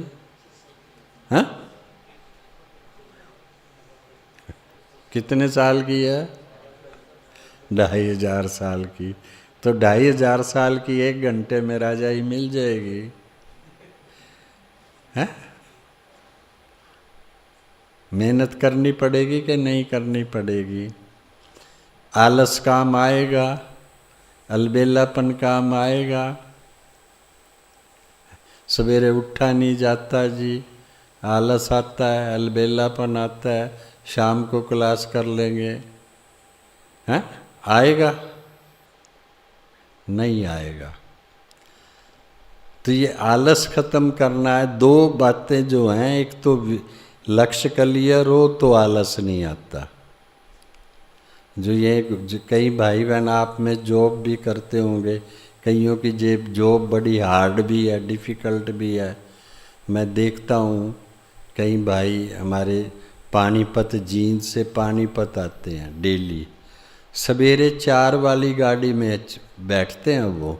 हाँ, कितने साल की है? 2500 साल की। तो 2500 साल की 1 घंटे में राजाई मिल जाएगी है? मेहनत करनी पड़ेगी कि नहीं करनी पड़ेगी? आलस काम आएगा, अलबेलापन काम आएगा। सवेरे उठा नहीं जाता जी, आलस आता है, अलबेलापन आता है, शाम को क्लास कर लेंगे, हैं? आएगा? नहीं आएगा। तो ये आलस खत्म करना है। 2 बातें जो हैं, एक तो लक्ष्य क्लियर हो तो आलस नहीं आता। जो कई भाई बहन आप में जॉब भी करते होंगे, कईयों की जॉब बड़ी हार्ड भी है, डिफ़िकल्ट भी है। मैं देखता हूँ कई भाई हमारे पानीपत, जींद से पानीपत आते हैं डेली, सवेरे 4 वाली गाड़ी में बैठते हैं वो,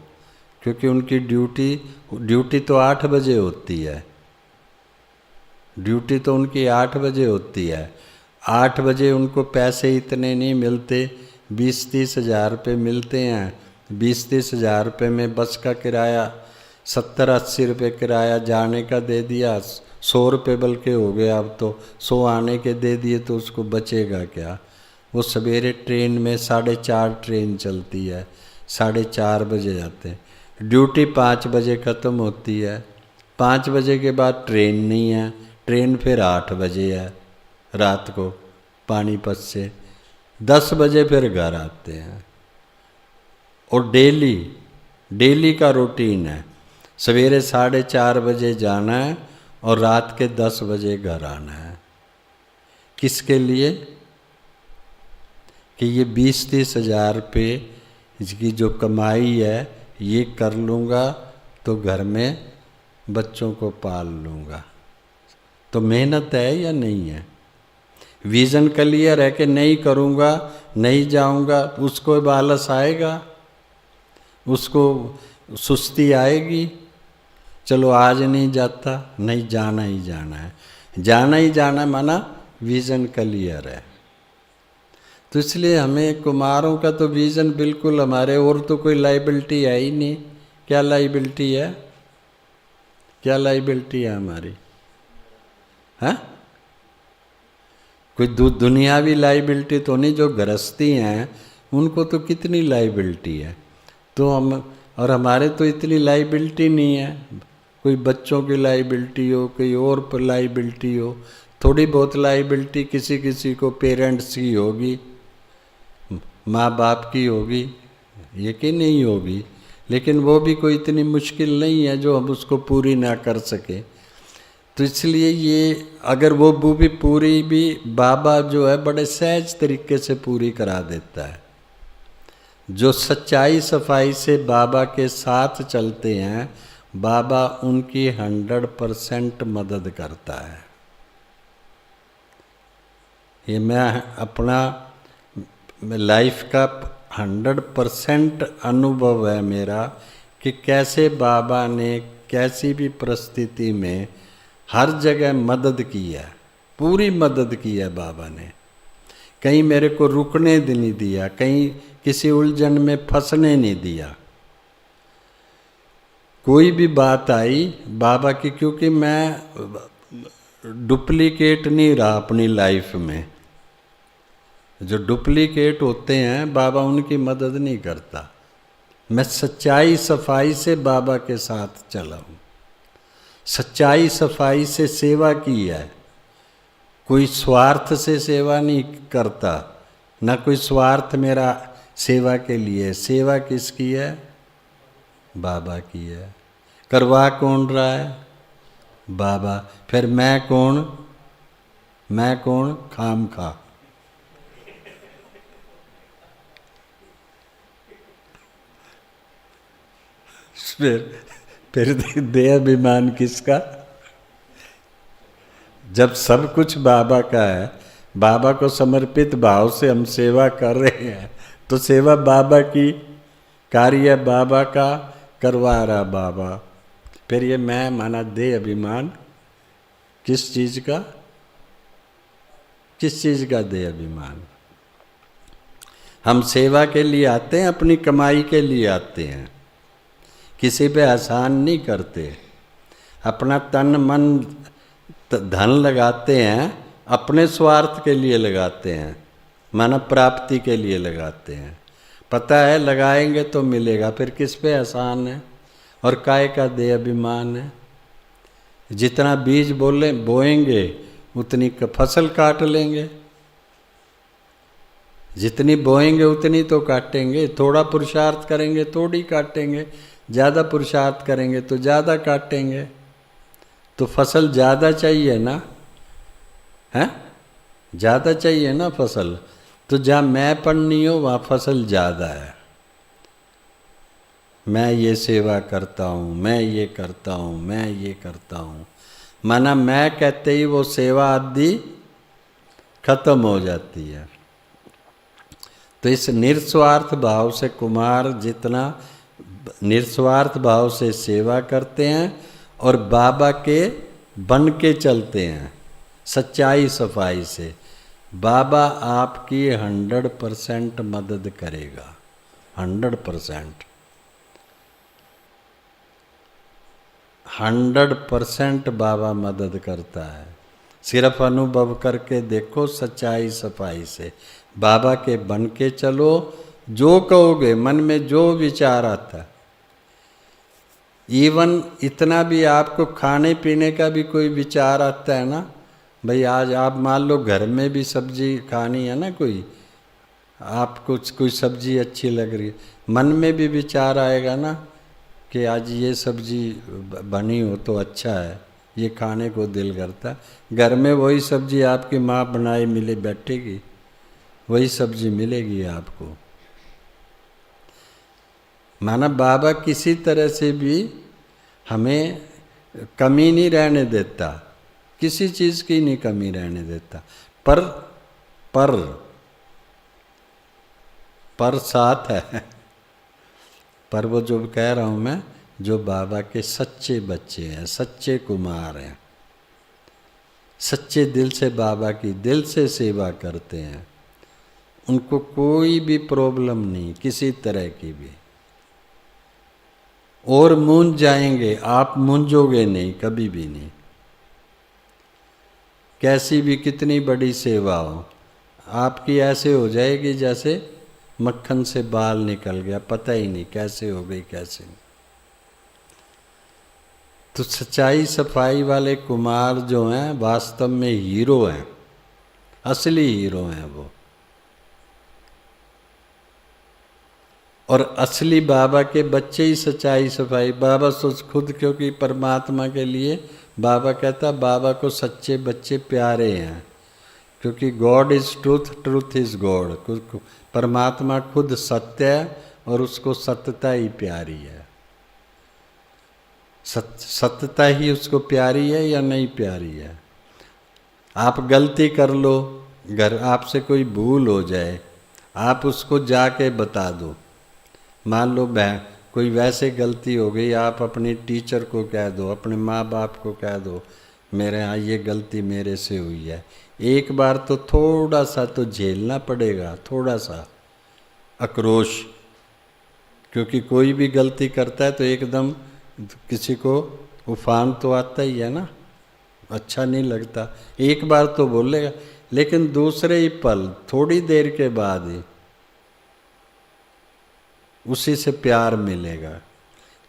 क्योंकि उनकी ड्यूटी तो 8 बजे होती है। ड्यूटी तो उनकी 8 बजे होती है। 8 बजे उनको पैसे इतने नहीं मिलते, 20-30 हज़ार रुपये मिलते हैं। 20-30 हज़ार रुपये में बस का किराया 70-80 रुपये किराया जाने का दे दिया, 100 रुपये बल्कि हो गए अब तो, 100 आने के दे दिए तो उसको बचेगा क्या? वो सवेरे ट्रेन में 4:30 ट्रेन चलती है, 4:30 बजे जाते हैं। ड्यूटी 5 बजे ख़त्म होती है, 5 बजे के बाद ट्रेन नहीं है, ट्रेन फिर 8 बजे है रात को पानीपत से, 10 बजे फिर घर आते हैं। और डेली का रूटीन है, सवेरे 4:30 बजे जाना है और रात के 10 बजे घर आना है। किसके लिए? कि ये 20-30 हज़ार रुपये इसकी जो कमाई है ये कर लूँगा तो घर में बच्चों को पाल लूँगा। तो मेहनत है या नहीं है? विज़न क्लियर है कि नहीं करूँगा, नहीं जाऊँगा, उसको आलस आएगा। उसको सुस्ती आएगी, चलो आज नहीं जाता, नहीं जाना ही जाना है। जाना ही जाना माना विज़न क्लियर है। तो इसलिए हमें कुमारों का तो विज़न बिल्कुल हमारे, और तो कोई लाइबिलिटी है ही नहीं। क्या लाइबिलिटी है? क्या लाइबिलिटी है हमारी? हाँ, कोई दुनियावी लाइबिलिटी तो नहीं। जो गृहस्थी हैं उनको तो कितनी लाइबिलिटी है। तो हम, और हमारे तो इतनी लाइबिलिटी नहीं है। कोई बच्चों की लाइबिलिटी हो, कोई और लाइबिलिटी हो, थोड़ी बहुत लाइबिलिटी किसी किसी को पेरेंट्स की होगी, माँ बाप की होगी, ये कि नहीं होगी, लेकिन वो भी कोई इतनी मुश्किल नहीं है जो हम उसको पूरी ना कर सके। तो इसलिए ये अगर वो भी पूरी भी बाबा जो है बड़े सहज तरीके से पूरी करा देता है। जो सच्चाई सफाई से बाबा के साथ चलते हैं, बाबा उनकी 100% मदद करता है। ये मैं अपना लाइफ का 100% अनुभव है मेरा कि कैसे बाबा ने कैसी भी परिस्थिति में हर जगह मदद की है, पूरी मदद की है बाबा ने। कहीं मेरे को रुकने नहीं दिया, कहीं किसी उलझन में फंसने नहीं दिया। कोई भी बात आई बाबा की, क्योंकि मैं डुप्लीकेट नहीं रहा अपनी लाइफ में। जो डुप्लीकेट होते हैं बाबा उनकी मदद नहीं करता। मैं सच्चाई सफाई से बाबा के साथ चला हूँ, सच्चाई सफाई से सेवा की है। कोई स्वार्थ से सेवा नहीं करता, ना कोई स्वार्थ मेरा सेवा के लिए। सेवा किसकी है? बाबा की है। करवा कौन रहा है? बाबा। फिर मैं कौन? मैं कौन? खाम खा। फिर देह अभिमान किसका? जब सब कुछ बाबा का है, बाबा को समर्पित भाव से हम सेवा कर रहे हैं, तो सेवा बाबा की, कार्य बाबा का, करवा रहा बाबा। फिर ये मैं माना देह अभिमान किस चीज का? किस चीज का देह अभिमान? हम सेवा के लिए आते हैं, अपनी कमाई के लिए आते हैं, किसी पे आसान नहीं करते। अपना तन मन धन लगाते हैं, अपने स्वार्थ के लिए लगाते हैं, मानव प्राप्ति के लिए लगाते हैं। पता है लगाएंगे तो मिलेगा, फिर किस पे आसान है? और काय का देह अभिमान है। जितना बीज बोएंगे उतनी फसल काट लेंगे, जितनी बोएंगे उतनी तो काटेंगे। थोड़ा पुरुषार्थ करेंगे थोड़ी काटेंगे, ज़्यादा पुरुषार्थ करेंगे तो ज़्यादा काटेंगे। तो फसल ज़्यादा चाहिए ना, है? ज़्यादा चाहिए ना फसल। तो जहाँ मैं पढ़नी हो वहाँ फसल ज़्यादा है। मैं ये सेवा करता हूँ, मैं ये करता हूँ, मैं ये करता हूँ, माना मैं कहते ही वो सेवा आदि खत्म हो जाती है। तो इस निस्वार्थ भाव से कुमार जितना निस्वार्थ भाव से सेवा करते हैं और बाबा के बन के चलते हैं सच्चाई सफाई से, बाबा आपकी 100% मदद करेगा। 100% 100% बाबा मदद करता है। सिर्फ अनुभव करके देखो सच्चाई सफाई से, बाबा के बन के चलो। जो कहोगे, मन में जो विचार आता है, इवन इतना भी आपको खाने पीने का भी कोई विचार आता है ना, भाई आज आप मान लो घर में भी सब्जी खानी है ना, कोई आपको कोई सब्जी अच्छी लग रही है, मन में भी विचार आएगा ना कि आज ये सब्जी बनी हो तो अच्छा है, ये खाने को दिल करता है। घर में वही सब्जी आपकी माँ बनाई मिले बैठेगी, वही सब्जी मिलेगी आपको। माना बाबा किसी तरह से भी हमें कमी नहीं रहने देता, किसी चीज़ की नहीं कमी रहने देता। पर साथ है, पर वो जो कह रहा हूँ मैं, जो बाबा के सच्चे बच्चे हैं, सच्चे कुमार हैं, सच्चे दिल से बाबा की दिल से सेवा करते हैं, उनको कोई भी प्रॉब्लम नहीं, किसी तरह की भी। और मूंझ जाएंगे, आप मूंझोगे नहीं, कभी भी नहीं। कैसी भी कितनी बड़ी सेवा हो, आपकी ऐसे हो जाएगी जैसे मक्खन से बाल निकल गया, पता ही नहीं कैसे हो गई कैसे नहीं। तो सच्चाई सफाई वाले कुमार जो हैं वास्तव में हीरो हैं, असली हीरो हैं वो। और असली बाबा के बच्चे ही सच्चाई सफाई, बाबा सोच खुद, क्योंकि परमात्मा के लिए बाबा कहता, बाबा को सच्चे बच्चे प्यारे हैं, क्योंकि God is truth, truth is God. परमात्मा खुद सत्य है और उसको सत्यता ही प्यारी है। सत्यता ही उसको प्यारी है या नहीं प्यारी है। आप गलती कर लो, घर आपसे कोई भूल हो जाए, आप उसको जाके बता दो। मान लो कोई वैसे गलती हो गई, आप अपने टीचर को कह दो, अपने माँ बाप को कह दो, मेरे यहाँ ये गलती मेरे से हुई है। एक बार तो थोड़ा सा तो झेलना पड़ेगा, थोड़ा सा आक्रोश, क्योंकि कोई भी गलती करता है तो एकदम किसी को उफान तो आता ही है ना, अच्छा नहीं लगता। एक बार तो बोलेगा, लेकिन दूसरे ही पल, थोड़ी देर के बाद ही उसी से प्यार मिलेगा।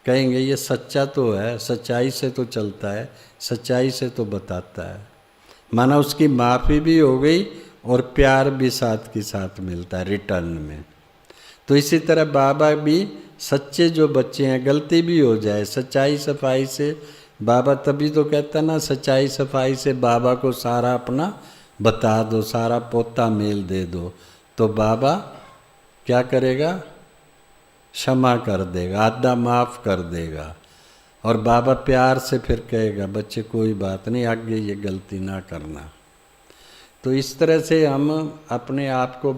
कहेंगे ये सच्चा तो है, सच्चाई से तो चलता है, सच्चाई से तो बताता है। माना उसकी माफ़ी भी हो गई और प्यार भी साथ के साथ मिलता है रिटर्न में। तो इसी तरह बाबा भी सच्चे जो बच्चे हैं, गलती भी हो जाए सच्चाई सफाई से, बाबा तभी तो कहता ना, सच्चाई सफाई से बाबा को सारा अपना बता दो, सारा पोता मेल दे दो, तो बाबा क्या करेगा, क्षमा कर देगा, आधा माफ़ कर देगा। और बाबा प्यार से फिर कहेगा, बच्चे कोई बात नहीं, आगे ये गलती ना करना। तो इस तरह से हम अपने आप को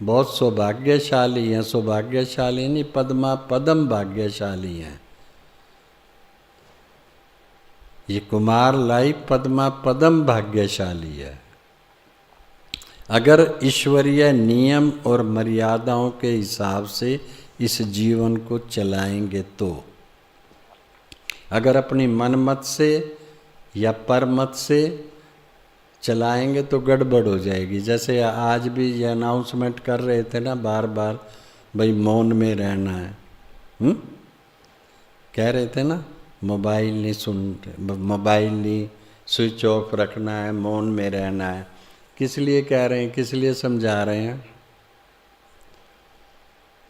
बहुत सौभाग्यशाली हैं, सौभाग्यशाली नहीं, पदम भाग्यशाली हैं। ये कुमार लाइफ पदम भाग्यशाली है। अगर ईश्वरीय नियम और मर्यादाओं के हिसाब से इस जीवन को चलाएंगे तो, अगर अपनी मनमत से या परमत से चलाएंगे तो गड़बड़ हो जाएगी। जैसे आज भी ये अनाउंसमेंट कर रहे थे ना बार बार, भाई मौन में रहना है, कह रहे थे ना, मोबाइल नहीं स्विच ऑफ रखना है, मौन में रहना है। किस लिए कह रहे हैं, किस लिए समझा रहे हैं,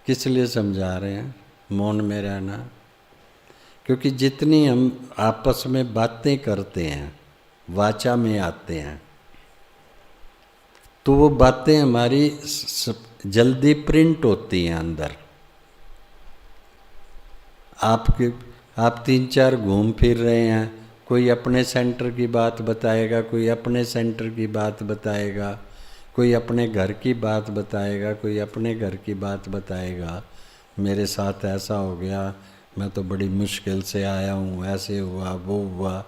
किस लिए समझा रहे हैं मौन में रहना? क्योंकि जितनी हम आपस में बातें करते हैं, वाचा में आते हैं, तो वो बातें हमारी जल्दी प्रिंट होती हैं अंदर। आप 3-4 घूम फिर रहे हैं, कोई अपने सेंटर की बात बताएगा, कोई अपने सेंटर की बात बताएगा, कोई अपने घर की बात बताएगा, कोई अपने घर की बात बताएगा, मेरे साथ ऐसा हो गया, मैं तो बड़ी मुश्किल से आया हूँ, ऐसे हुआ वो हुआ,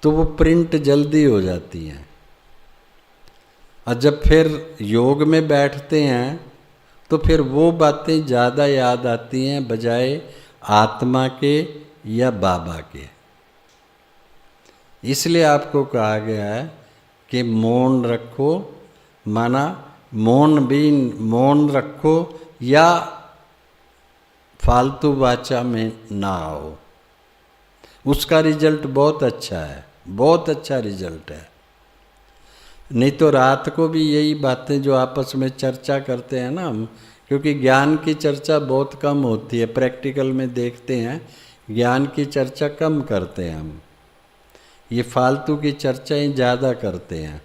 तो वो प्रिंट जल्दी हो जाती हैं। और जब फिर योग में बैठते हैं तो फिर वो बातें ज़्यादा याद आती हैं बजाय आत्मा के या बाबा के। इसलिए आपको कहा गया है कि मौन रखो, माना मौन रखो या फालतू वाचा में ना आओ। उसका रिजल्ट बहुत अच्छा है, बहुत अच्छा रिजल्ट है। नहीं तो रात को भी यही बातें जो आपस में चर्चा करते हैं ना हम, क्योंकि ज्ञान की चर्चा बहुत कम होती है, प्रैक्टिकल में देखते हैं ज्ञान की चर्चा कम करते हैं हम, ये फालतू की चर्चाएं ज़्यादा करते हैं।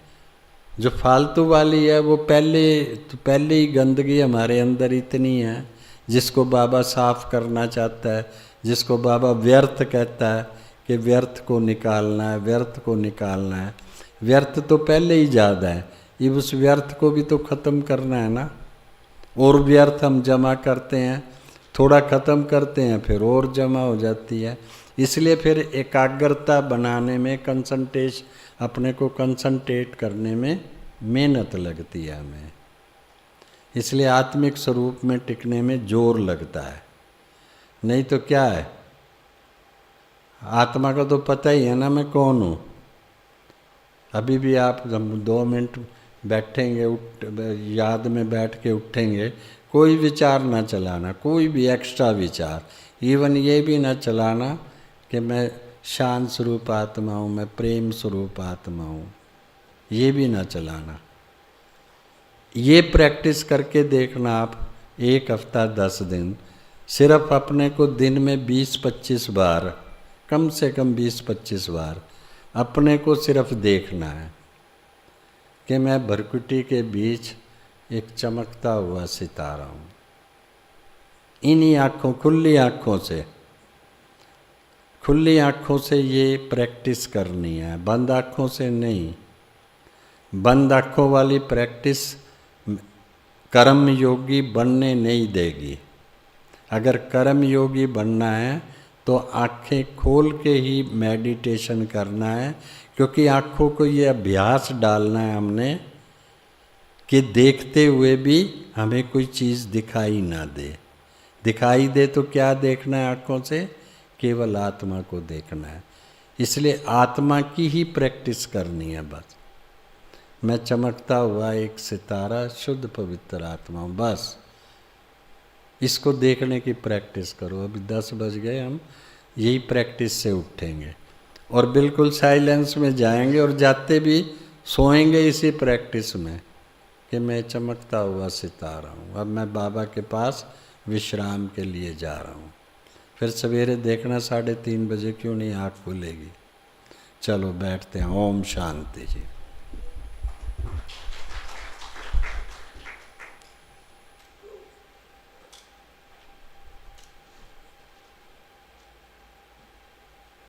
जो फालतू वाली है वो पहले ही गंदगी हमारे अंदर इतनी है, जिसको बाबा साफ करना चाहता है, जिसको बाबा व्यर्थ कहता है कि व्यर्थ को निकालना है, व्यर्थ को निकालना है। व्यर्थ तो पहले ही ज़्यादा है, ये उस व्यर्थ को भी तो ख़त्म करना है ना। और व्यर्थ हम जमा करते हैं, थोड़ा ख़त्म करते हैं फिर और जमा हो जाती है। इसलिए फिर एकाग्रता बनाने में अपने को कंसंट्रेट करने में मेहनत लगती है हमें। इसलिए आत्मिक स्वरूप में टिकने में जोर लगता है। नहीं तो क्या है, आत्मा का तो पता ही है ना मैं कौन हूँ। अभी भी आप जब 2 मिनट बैठेंगे, याद में बैठ के उठेंगे, कोई विचार ना चलाना, कोई भी एक्स्ट्रा विचार, इवन ये भी ना चलाना कि मैं शांत स्वरूप आत्मा हूँ, मैं प्रेम स्वरूप आत्मा हूँ, ये भी ना चलाना। ये प्रैक्टिस करके देखना आप 1 हफ्ता 10 दिन, सिर्फ अपने को दिन में 20-25 बार, कम से कम 20-25 बार अपने को सिर्फ देखना है कि मैं भरकुटी के बीच एक चमकता हुआ सितारा हूँ। इन्हीं आँखों, खुली आँखों से ये प्रैक्टिस करनी है, बंद आँखों से नहीं। बंद आँखों वाली प्रैक्टिस कर्म योगी बनने नहीं देगी। अगर कर्म योगी बनना है तो आँखें खोल के ही मेडिटेशन करना है, क्योंकि आँखों को ये अभ्यास डालना है हमने कि देखते हुए भी हमें कोई चीज़ दिखाई ना दे। दिखाई दे तो क्या देखना है आँखों से? केवल आत्मा को देखना है। इसलिए आत्मा की ही प्रैक्टिस करनी है बस। मैं चमकता हुआ एक सितारा, शुद्ध पवित्र आत्मा हूँ, बस इसको देखने की प्रैक्टिस करो। अभी 10 बज गए, हम यही प्रैक्टिस से उठेंगे और बिल्कुल साइलेंस में जाएंगे और जाते भी सोएंगे इसी प्रैक्टिस में कि मैं चमकता हुआ सितारा हूँ। अब मैं बाबा के पास विश्राम के लिए जा रहा हूँ। फिर सवेरे देखना 3:30 बजे क्यों नहीं आँख खुलेगी। चलो बैठते हैं। ओम शांति जी।